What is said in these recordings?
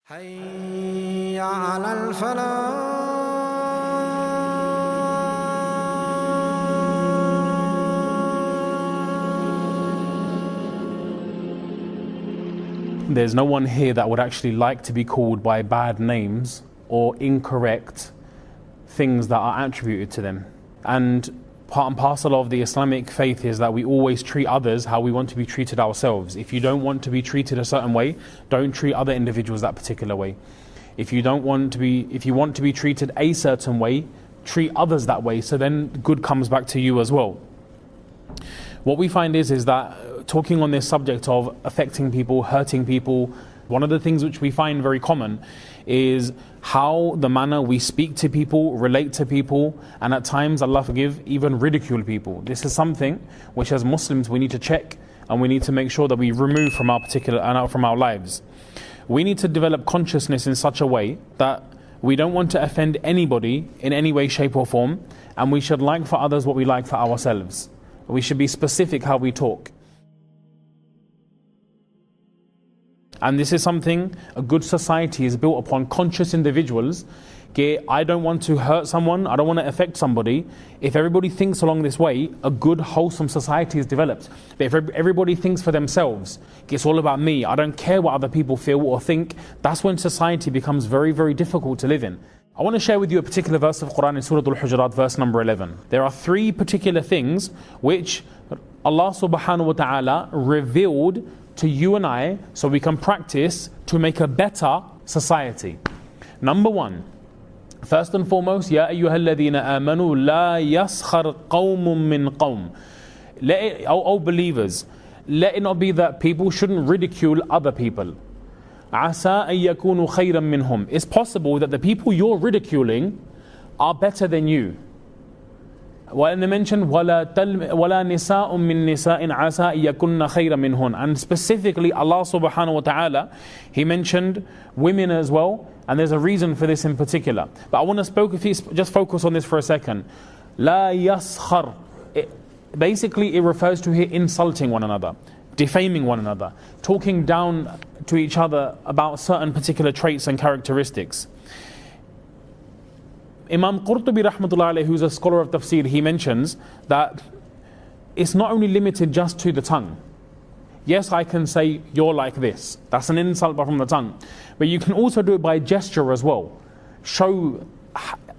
حي على الفلاح. There's no one here that would actually like to be called by bad names or incorrect things that are attributed to them. And part and parcel of the Islamic faith is that we always treat others how we want to be treated ourselves. If you don't want to be treated a certain way, don't treat other individuals that particular way. If you want to be treated a certain way, treat others that way, so then good comes back to you as well. What we find is that talking on this subject of affecting people, hurting people, one of the things which we find very common is how the manner we speak to people, relate to people, and at times, Allah forgive, even ridicule people. This is something which as Muslims we need to check, and we need to make sure that we remove from our lives. We need to develop consciousness in such a way that we don't want to offend anybody in any way, shape or form, and we should like for others what we like for ourselves. We should be specific how we talk. And this is something a good society is built upon conscious individuals. I don't want to hurt someone, I don't want to affect somebody. If everybody thinks along this way, a good wholesome society is developed. But if everybody thinks for themselves, it's all about me, I don't care what other people feel or think, that's when society becomes very, very difficult to live in. I want to share with you a particular verse of Quran in Surah Al-Hujurat, verse number 11. There are three particular things which Allah subhanahu wa ta'ala revealed to you and I so we can practice to make a better society. Number one, first and foremost, Ya ayyuhalladhina amanu la yaskhar qawmun min qawm. O believers, let it not be that people shouldn't ridicule other people. Asa an yakunu khayran minhum. It's possible that the people you're ridiculing are better than you. And they mentioned وَلَا نِسَاءٌ مِّن نِسَاءٍ عَسَىٰ أَن يَكُنَّ خَيْرًا مِّنْهُنَّ. And specifically Allah subhanahu wa ta'ala, He mentioned women as well, and there's a reason for this in particular. But I want to just focus on this for a second. La yaskhar. Basically it refers to here insulting one another, defaming one another, talking down to each other about certain particular traits and characteristics. Imam Qurtubi rahmatullah alayhi, who's a scholar of tafsir, he mentions that it's not only limited just to the tongue. Yes, I can say you're like this, that's an insult from the tongue, but you can also do it by gesture as well. Show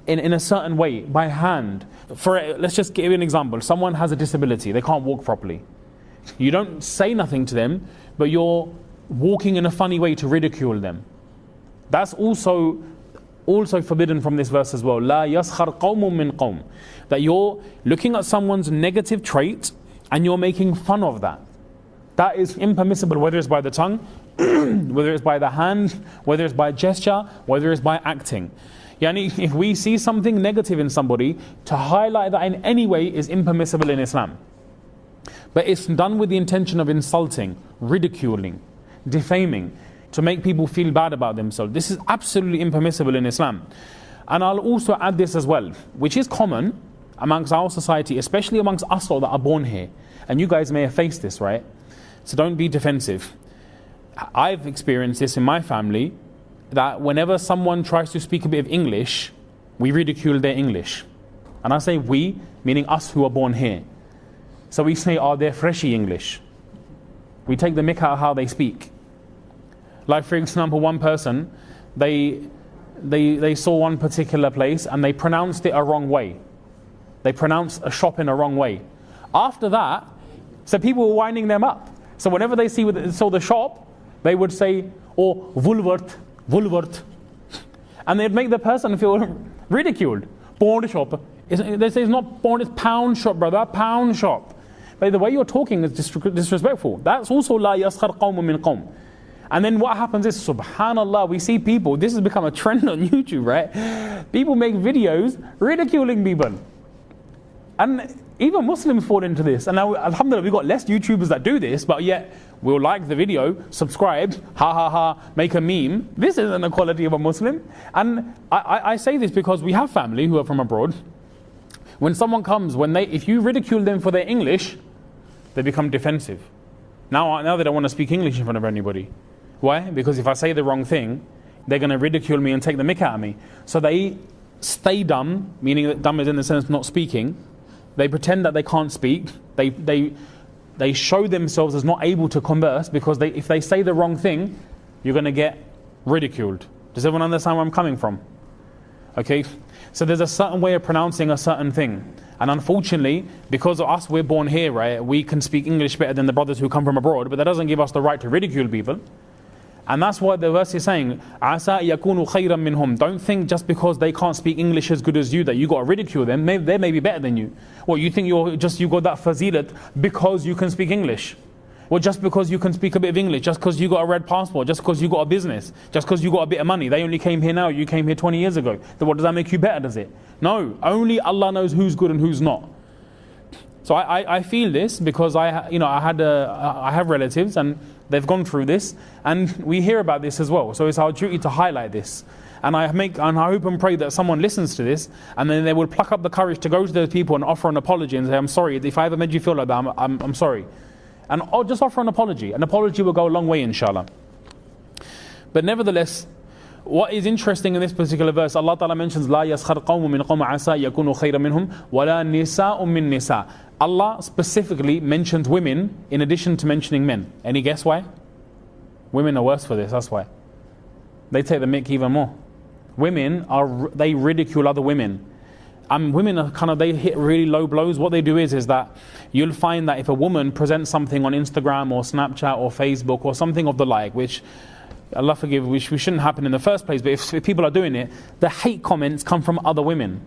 in a certain way, by hand. Let's just give you an example. Someone has a disability, they can't walk properly. You don't say nothing to them, but you're walking in a funny way to ridicule them. That's also forbidden from this verse as well. La yaskhar qawmun min qawm. That you're looking at someone's negative trait and you're making fun of that. That is impermissible, whether it's by the tongue, whether it's by the hand, whether it's by gesture, whether it's by acting. Yani, if we see something negative in somebody, to highlight that in any way is impermissible in Islam. But it's done with the intention of insulting, ridiculing, defaming, to make people feel bad about themselves. This is absolutely impermissible in Islam. And I'll also add this as well, which is common amongst our society, especially amongst us all that are born here. And you guys may have faced this, right? So don't be defensive. I've experienced this in my family, that whenever someone tries to speak a bit of English, we ridicule their English. And I say we, meaning us who are born here. So we say, oh, they're freshy English. We take the mick out of how they speak. Like for example, one person, they saw one particular place and they pronounced it a wrong way. They pronounced a shop in a wrong way. After that, so people were winding them up. So whenever they saw the shop, they would say, oh, Woolworth. And they'd make the person feel ridiculed. Pawn shop. They say it's not pawn, it's pound shop, brother, pound shop. But the way you're talking is disrespectful. That's also la yaskhar qawmun min qawm. And then what happens is, subhanallah, we see people, this has become a trend on YouTube, right? People make videos ridiculing people. And even Muslims fall into this. And now, alhamdulillah, we've got less YouTubers that do this, but yet we'll like the video, subscribe, ha ha ha, make a meme. This isn't the quality of a Muslim. And I say this because we have family who are from abroad. When someone comes, if you ridicule them for their English, they become defensive. Now they don't want to speak English in front of anybody. Why? Because if I say the wrong thing, they're going to ridicule me and take the mick out of me. So they stay dumb, meaning that dumb is in the sense of not speaking. They pretend that they can't speak. They show themselves as not able to converse because if they say the wrong thing, you're going to get ridiculed. Does everyone understand where I'm coming from? Okay, so there's a certain way of pronouncing a certain thing. And unfortunately, because of us, we're born here, right? We can speak English better than the brothers who come from abroad, but that doesn't give us the right to ridicule people. And that's what the verse is saying. عَسَىٰ يَكُونُ خَيْرًا مِّنْهُمْ. Don't think just because they can't speak English as good as you that you got to ridicule them. They may be better than you. Well, you think you got that fazilat because you can speak English. Well, just because you can speak a bit of English, just because you got a red passport, just because you got a business, just because you got a bit of money. They only came here now, you came here 20 years ago. Then what does that make you better, does it? No, only Allah knows who's good and who's not. So I feel this because I have relatives and they've gone through this, and we hear about this as well. So it's our duty to highlight this. And I hope and pray that someone listens to this, and then they will pluck up the courage to go to those people and offer an apology and say, I'm sorry, if I ever made you feel like that, I'm sorry. And just offer an apology. An apology will go a long way, inshallah. But nevertheless, what is interesting in this particular verse, Allah Ta'ala mentions, لا يسخر قوم من قوم عسى يكونوا خيرا منهم ولا نساء من نساء. Allah specifically mentions women in addition to mentioning men. Any guess why? Women are worse for this, that's why. They take the mick even more. Women they ridicule other women. Women are they hit really low blows. What they do is that you'll find that if a woman presents something on Instagram or Snapchat or Facebook or something of the like, which Allah forgive, which shouldn't happen in the first place, but if people are doing it, the hate comments come from other women.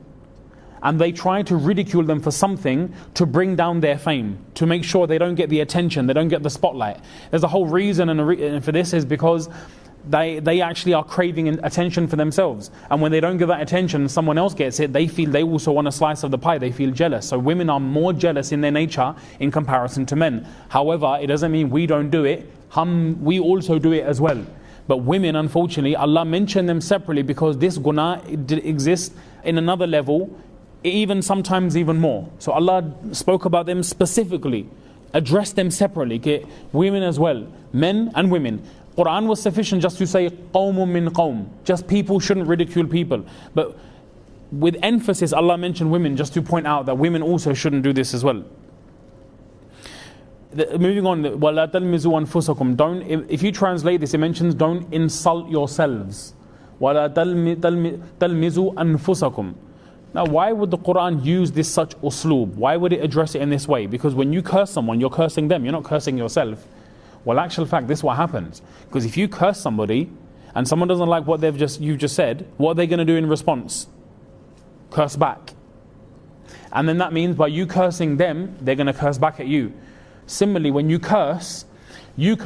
And they try to ridicule them for something to bring down their fame, to make sure they don't get the attention, they don't get the spotlight. There's a whole reason and for this is because they actually are craving attention for themselves. And when they don't give that attention and someone else gets it, they feel they also want a slice of the pie, they feel jealous. So women are more jealous in their nature in comparison to men. However, it doesn't mean we don't do it. We also do it as well. But women, unfortunately, Allah mentioned them separately because this guna exists in another level, even sometimes even more. So Allah spoke about them specifically, addressed them separately, women as well, men and women. Quran was sufficient just to say qawmun min qawm, just people shouldn't ridicule people. But with emphasis, Allah mentioned women just to point out that women also shouldn't do this as well. Moving on, وَلَا تَلْمِزُوا أَنفُسَكُمْ. If you translate this, it mentions don't insult yourselves. وَلَا تَلْمِزُوا أَنفُسَكُمْ. Now, why would the Quran use this such usloob? Why would it address it in this way? Because when you curse someone, you're cursing them, you're not cursing yourself. Well, actual fact, this is what happens. Because if you curse somebody and someone doesn't like what you've just said, what are they going to do in response? Curse back. And then that means by you cursing them, they're going to curse back at you. Similarly, when you curse, they're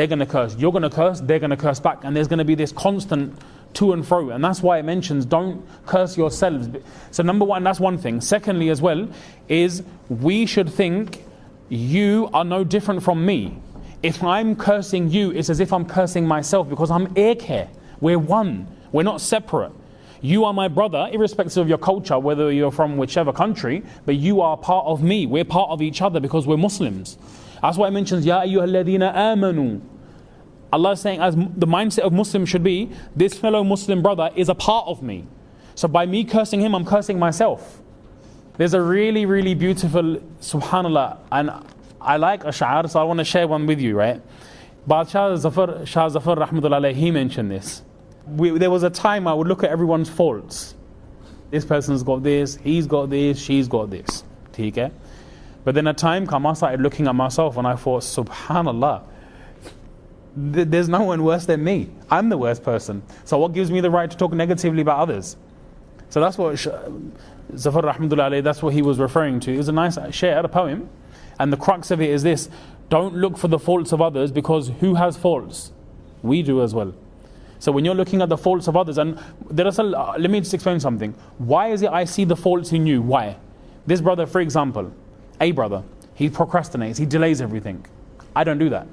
going to curse. You're going to curse, they're going to curse back. And there's going to be this constant to and fro. And that's why it mentions don't curse yourselves. So number one, that's one thing. Secondly as well, is we should think you are no different from me. If I'm cursing you, it's as if I'm cursing myself because I'm heir. We're one. We're not separate. You are my brother, irrespective of your culture, whether you're from whichever country, but you are part of me. We're part of each other because we're Muslims. That's why it mentions, Ya ayyuha alladhina amanu. Allah is saying, as the mindset of Muslims should be, this fellow Muslim brother is a part of me. So by me cursing him, I'm cursing myself. There's a really, really beautiful, subhanallah, and I like ash'ar, so I want to share one with you, right? But Shah Zafar rahmatullah, he mentioned this. There was a time I would look at everyone's faults. This person's got this, he's got this, she's got this. Okay? But then a time came, I started looking at myself and I thought, subhanallah, there's no one worse than me. I'm the worst person. So what gives me the right to talk negatively about others? So that's what Zafar rahmatullah, that's what he was referring to. It was a nice share, a poem. And the crux of it is this: don't look for the faults of others, because who has faults? We do as well. So when you're looking at the faults of others, and let me just explain something. Why is it I see the faults in you? Why? This brother, for example, a brother, he procrastinates, he delays everything. I don't do that.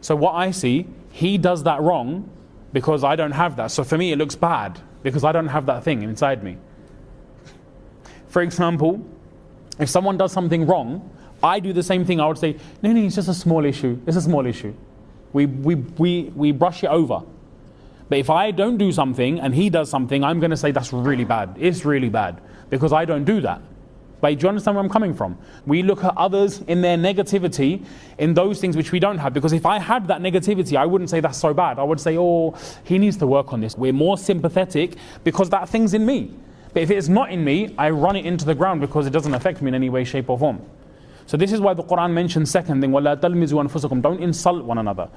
So what I see, he does that wrong because I don't have that. So for me it looks bad because I don't have that thing inside me. For example, if someone does something wrong, I do the same thing. I would say, no, it's just a small issue. It's a small issue. We brush it over. But if I don't do something and he does something, I'm going to say that's really bad. It's really bad because I don't do that. But do you understand where I'm coming from? We look at others in their negativity, in those things which we don't have. Because if I had that negativity, I wouldn't say that's so bad. I would say, oh, he needs to work on this. We're more sympathetic because that thing's in me. But if it's not in me, I run it into the ground because it doesn't affect me in any way, shape or form. So this is why the Quran mentions second thing, وَلَا تَلْمِزُوا أَنفُسَكُمْ. Don't insult one another.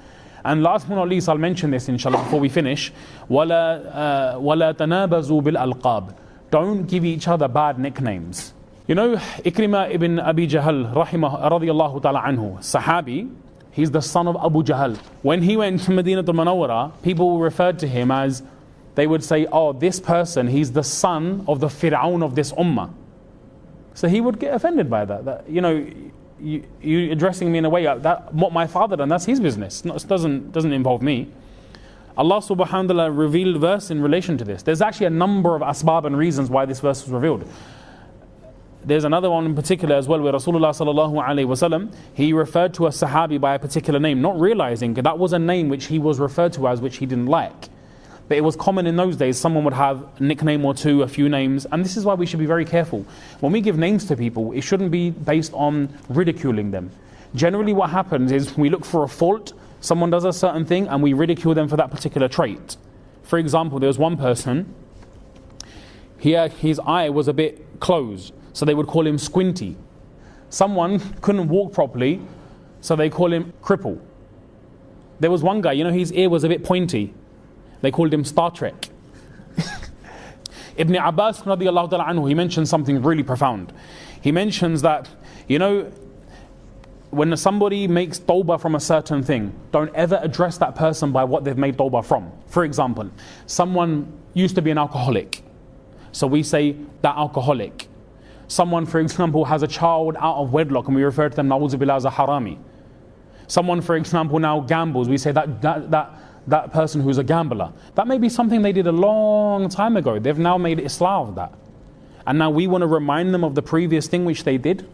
And last but not least, I'll mention this inshallah before we finish. وَلَا تَنَابَزُوا بِالْأَلْقَابِ. Don't give each other bad nicknames. You know, Ikrimah ibn Abi Jahl, radiyallahu ta'ala anhu, Sahabi, he's the son of Abu Jahl. When he went to Madinah al-Munawwara, people referred to him as, they would say, oh, this person, he's the son of the Fir'aun of this ummah. So he would get offended by that you know, you addressing me in a way that what my father done, that's his business. It doesn't involve me. Allah subhanahu wa ta'ala revealed a verse in relation to this. There's actually a number of asbab and reasons why this verse was revealed. There's another one in particular as well where Rasulullah sallallahu alaihi wasallam, he referred to a Sahabi by a particular name, not realizing that was a name which he was referred to as, which he didn't like. But it was common in those days, someone would have a nickname or two, a few names, and this is why we should be very careful. When we give names to people, it shouldn't be based on ridiculing them. Generally what happens is we look for a fault, someone does a certain thing, and we ridicule them for that particular trait. For example, there was one person, his eye was a bit closed, so they would call him squinty. Someone couldn't walk properly, so they call him cripple. There was one guy, you know, his ear was a bit pointy. They called him Star Trek. Ibn Abbas radiallahu ta'ala anhu, he mentions something really profound. He mentions that, you know, when somebody makes tawbah from a certain thing, don't ever address that person by what they've made tawbah from. For example, someone used to be an alcoholic, so we say that alcoholic. Someone, for example, has a child out of wedlock and we refer to them, na'udzu billah, as a harami. Someone, for example, now gambles, we say that person who's a gambler. That may be something they did a long time ago. They've now made Islam of that. And now we want to remind them of the previous thing which they did.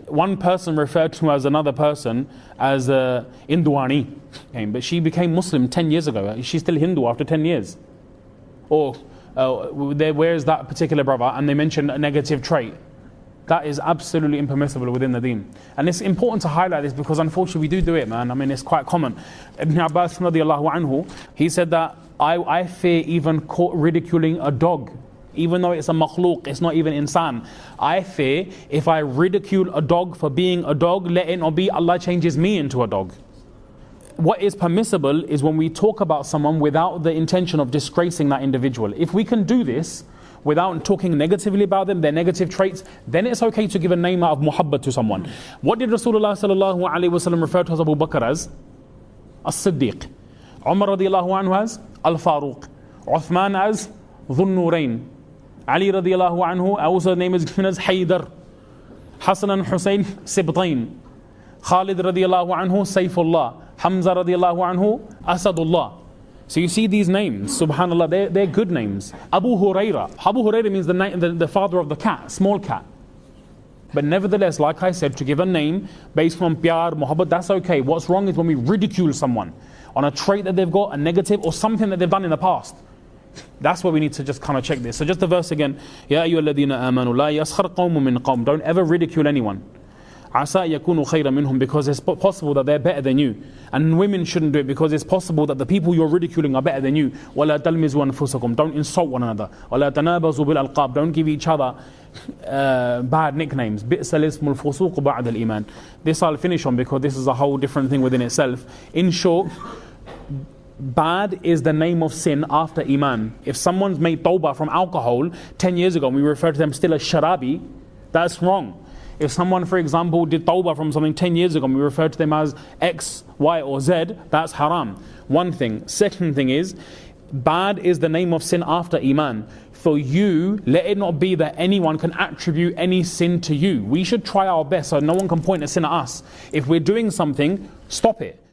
One person referred to as another person as Induani, but she became Muslim 10 years ago. She's still Hindu after 10 years. Or where's that particular brother? And they mentioned a negative trait. That is absolutely impermissible within the deen. And it's important to highlight this because unfortunately we do it, man. I mean, it's quite common. Ibn Abbas radiallahu anhu, he said that I fear even ridiculing a dog. Even though it's a makhluq, it's not even insan. I fear if I ridicule a dog for being a dog, let it not be Allah changes me into a dog. What is permissible is when we talk about someone without the intention of disgracing that individual. If we can do this without talking negatively about them, their negative traits, then it's okay to give a name out of muhabbat to someone. What did Rasulullah sallallahu alaihi wasallam refer to as Abu Bakr as? As-Siddiq. Umar radiallahu anhu as Al-Faruq. Uthman as Dhun Nurayn. Ali radiallahu anhu also name is given as Haydar. Hassan and Hussein Sibtain. Khalid radiallahu anhu Saifullah. Hamza radiallahu anhu Asadullah. So you see these names, subhanallah, they're good names. Abu Huraira. Abu Huraira means the father of the cat, small cat. But nevertheless, like I said, to give a name based on pyar, muhabbat, that's okay. What's wrong is when we ridicule someone on a trait that they've got, a negative, or something that they've done in the past. That's where we need to just kind of check this. So just the verse again. Ya ayyuhalladhina amanu la yaskhar qawmun min qawm. Don't ever ridicule anyone. Asa yakunu khayran minhum, because it's possible that they're better than you. And women shouldn't do it because it's possible that the people you're ridiculing are better than you. وَلَا تَلْمِزُوا أَنفُسَكُمْ. Don't insult one another. وَلَا تَنَابَزُوا بِالْأَلْقَابِ. Don't give each other bad nicknames. بِئْسَ الْإِسْمُ الْفُسُوقُ بَعْدَ الْإِيمَانِ. This I'll finish on because this is a whole different thing within itself. In short, bad is the name of sin after Iman. If someone's made tawbah from alcohol 10 years ago and we refer to them still as sharabi, that's wrong. If someone, for example, did tawbah from something 10 years ago and we refer to them as X, Y or Z, that's haram. One thing. Second thing is, bad is the name of sin after Iman. For you, let it not be that anyone can attribute any sin to you. We should try our best so no one can point a sin at us. If we're doing something, stop it.